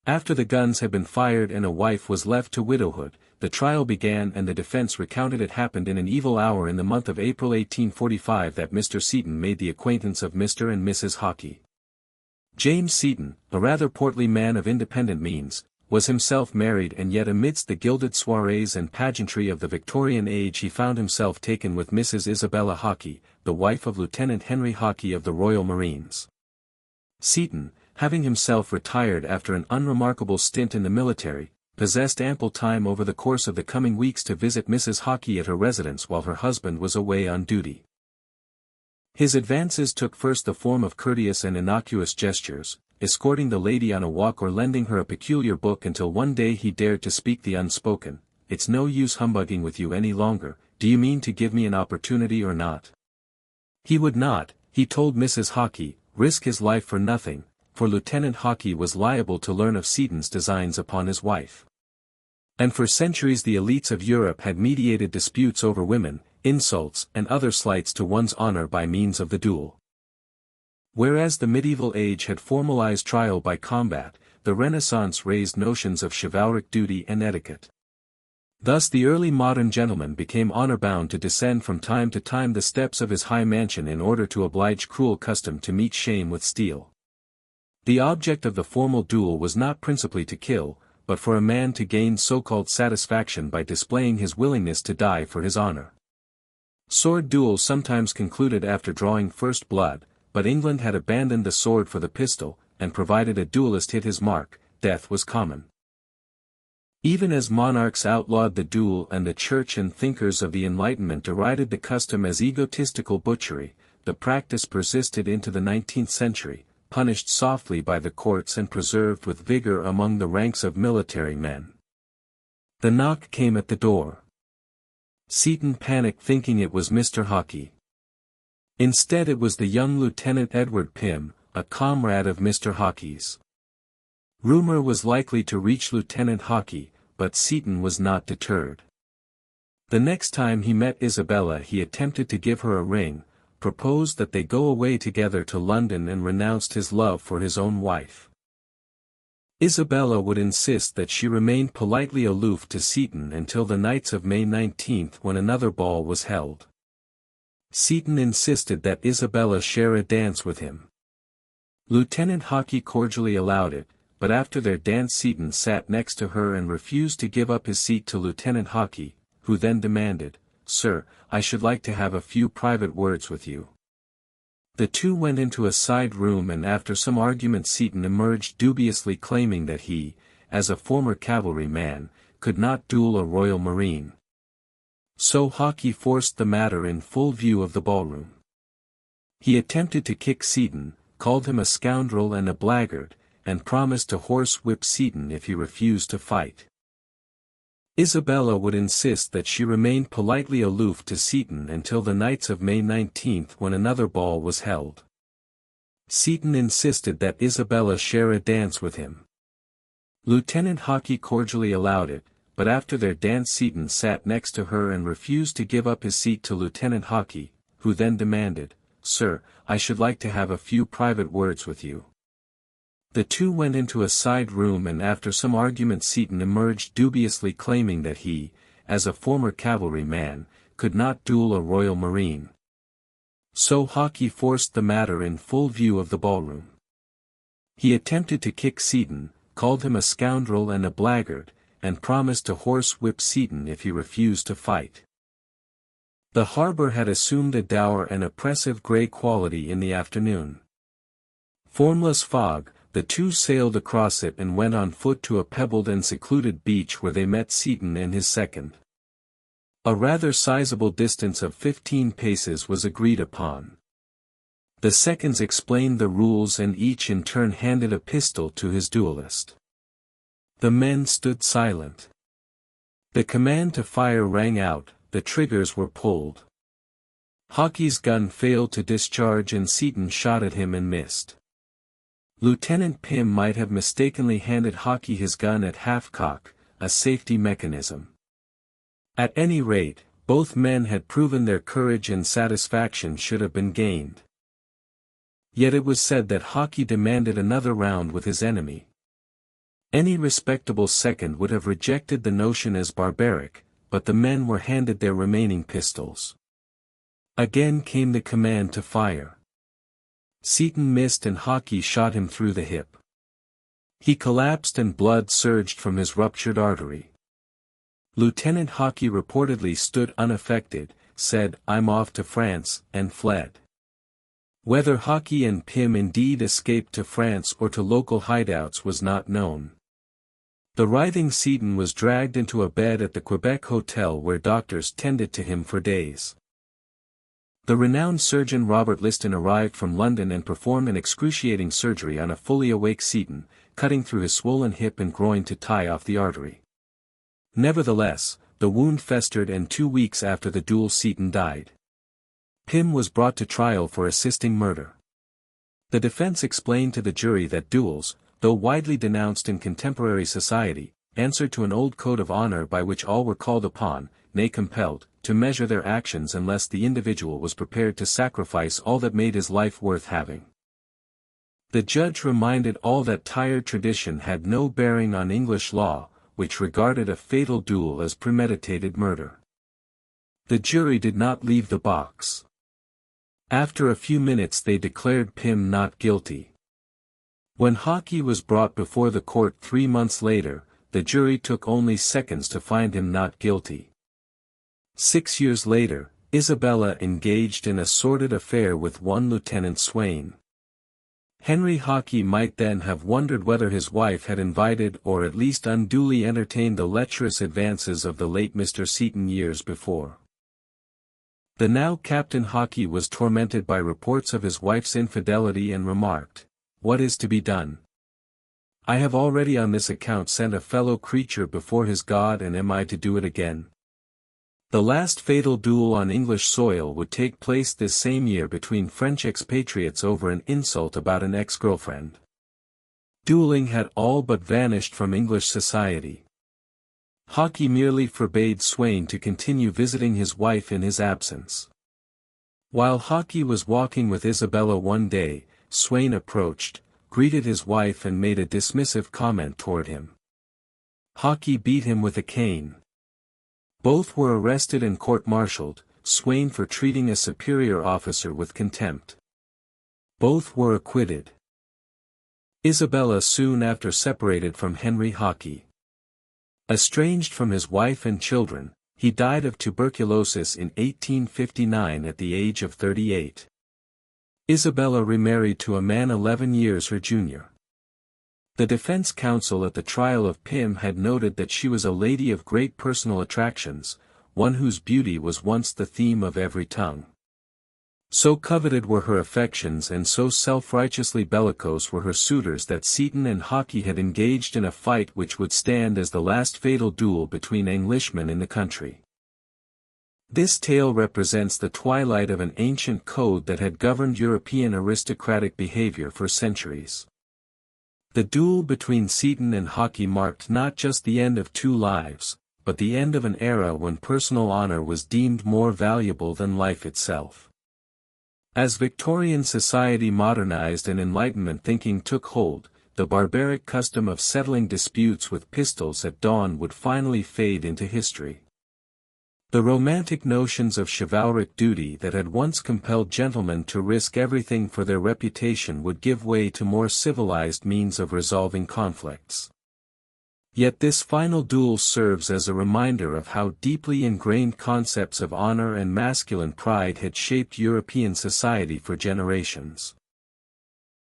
After the guns had been fired and a wife was left to widowhood, the trial began and the defense recounted it happened in an evil hour in the month of April 1845 that Mr. Seton made the acquaintance of Mr. and Mrs. Hockey. James Seton, a rather portly man of independent means, was himself married, and yet amidst the gilded soirees and pageantry of the Victorian age he found himself taken with Mrs. Isabella Hockey, the wife of Lieutenant Henry Hockey of the Royal Marines. Seton, having himself retired after an unremarkable stint in the military, possessed ample time over the course of the coming weeks to visit Mrs. Hockey at her residence while her husband was away on duty. His advances took first the form of courteous and innocuous gestures, escorting the lady on a walk or lending her a peculiar book, until one day he dared to speak the unspoken. "It's no use humbugging with you any longer, do you mean to give me an opportunity or not?" He would not, he told Mrs. Hockey, risk his life for nothing, for Lieutenant Hockey was liable to learn of Seton's designs upon his wife. And for centuries the elites of Europe had mediated disputes over women, insults and other slights to one's honor by means of the duel. Whereas the medieval age had formalized trial by combat, the Renaissance raised notions of chivalric duty and etiquette. Thus the early modern gentleman became honor-bound to descend from time to time the steps of his high mansion in order to oblige cruel custom to meet shame with steel. The object of the formal duel was not principally to kill, but for a man to gain so-called satisfaction by displaying his willingness to die for his honor. Sword duels sometimes concluded after drawing first blood, but England had abandoned the sword for the pistol, and provided a duelist hit his mark, death was common. Even as monarchs outlawed the duel and the church and thinkers of the Enlightenment derided the custom as egotistical butchery, the practice persisted into the 19th century, punished softly by the courts and preserved with vigor among the ranks of military men. The knock came at the door. Seton panicked, thinking it was Mr. Hockey. Instead it was the young Lieutenant Edward Pym, a comrade of Mr. Hockey's. Rumor was likely to reach Lieutenant Hockey, but Seton was not deterred. The next time he met Isabella he attempted to give her a ring, proposed that they go away together to London, and renounced his love for his own wife. Isabella would insist that she remained politely aloof to Seton until the nights of May 19, when another ball was held. Seton insisted that Isabella share a dance with him. Lieutenant Hockey cordially allowed it, but after their dance Seton sat next to her and refused to give up his seat to Lieutenant Hockey, who then demanded, "Sir, I should like to have a few private words with you." The two went into a side room, and after some argument Seton emerged dubiously, claiming that he, as a former cavalry man, could not duel a Royal Marine. So Hockey forced the matter in full view of the ballroom. He attempted to kick Seton, called him a scoundrel and a blackguard, and promised to horse-whip Seton if he refused to fight. Isabella would insist that she remained politely aloof to Seton until the nights of May 19, when another ball was held. Seton insisted that Isabella share a dance with him. Lieutenant Hockey cordially allowed it, but after their dance Seton sat next to her and refused to give up his seat to Lieutenant Hockey, who then demanded, "Sir, I should like to have a few private words with you." The two went into a side room, and after some argument Seton emerged dubiously, claiming that he, as a former cavalry man, could not duel a Royal Marine. So Hockey forced the matter in full view of the ballroom. He attempted to kick Seton, called him a scoundrel and a blackguard, and promised to horse-whip Seton if he refused to fight. The harbor had assumed a dour and oppressive grey quality in the afternoon. Formless fog, the two sailed across it and went on foot to a pebbled and secluded beach, where they met Seton and his second. A rather sizable distance of 15 paces was agreed upon. The seconds explained the rules, and each in turn handed a pistol to his duelist. The men stood silent. The command to fire rang out, the triggers were pulled. Hockey's gun failed to discharge and Seton shot at him and missed. Lieutenant Pym might have mistakenly handed Hockey his gun at half-cock, a safety mechanism. At any rate, both men had proven their courage, and satisfaction should have been gained. Yet it was said that Hockey demanded another round with his enemy. Any respectable second would have rejected the notion as barbaric, but the men were handed their remaining pistols. Again came the command to fire. Seton missed and Hockey shot him through the hip. He collapsed and blood surged from his ruptured artery. Lieutenant Hockey reportedly stood unaffected, said, "I'm off to France," and fled. Whether Hockey and Pym indeed escaped to France or to local hideouts was not known. The writhing Seton was dragged into a bed at the Quebec Hotel where doctors tended to him for days. The renowned surgeon Robert Liston arrived from London and performed an excruciating surgery on a fully awake Seton, cutting through his swollen hip and groin to tie off the artery. Nevertheless, the wound festered and 2 weeks after the duel Seton died. Pym was brought to trial for assisting murder. The defense explained to the jury that duels, though widely denounced in contemporary society, answered to an old code of honor by which all were called upon, nay compelled, to measure their actions unless the individual was prepared to sacrifice all that made his life worth having. The judge reminded all that tired tradition had no bearing on English law, which regarded a fatal duel as premeditated murder. The jury did not leave the box. After a few minutes they declared Pym not guilty. When Hockey was brought before the court 3 months later, the jury took only seconds to find him not guilty. 6 years later, Isabella engaged in a sordid affair with one Lieutenant Swain. Henry Hockey might then have wondered whether his wife had invited or at least unduly entertained the lecherous advances of the late Mr. Seton years before. The now Captain Hockey was tormented by reports of his wife's infidelity and remarked, "What is to be done? I have already on this account sent a fellow creature before his God, and am I to do it again?" The last fatal duel on English soil would take place this same year between French expatriates over an insult about an ex-girlfriend. Dueling had all but vanished from English society. Hockey merely forbade Swain to continue visiting his wife in his absence. While Hockey was walking with Isabella one day, Swain approached, greeted his wife and made a dismissive comment toward him. Hockey beat him with a cane. Both were arrested and court-martialed, Swain for treating a superior officer with contempt. Both were acquitted. Isabella soon after separated from Henry Hockey. Estranged from his wife and children, he died of tuberculosis in 1859 at the age of 38. Isabella remarried to a man 11 years her junior. The defense counsel at the trial of Pym had noted that she was a lady of great personal attractions, one whose beauty was once the theme of every tongue. So coveted were her affections and so self-righteously bellicose were her suitors that Seton and Hockey had engaged in a fight which would stand as the last fatal duel between Englishmen in the country. This tale represents the twilight of an ancient code that had governed European aristocratic behavior for centuries. The duel between Seton and Hockey marked not just the end of 2 lives, but the end of an era when personal honor was deemed more valuable than life itself. As Victorian society modernized and Enlightenment thinking took hold, the barbaric custom of settling disputes with pistols at dawn would finally fade into history. The romantic notions of chivalric duty that had once compelled gentlemen to risk everything for their reputation would give way to more civilized means of resolving conflicts. Yet this final duel serves as a reminder of how deeply ingrained concepts of honor and masculine pride had shaped European society for generations.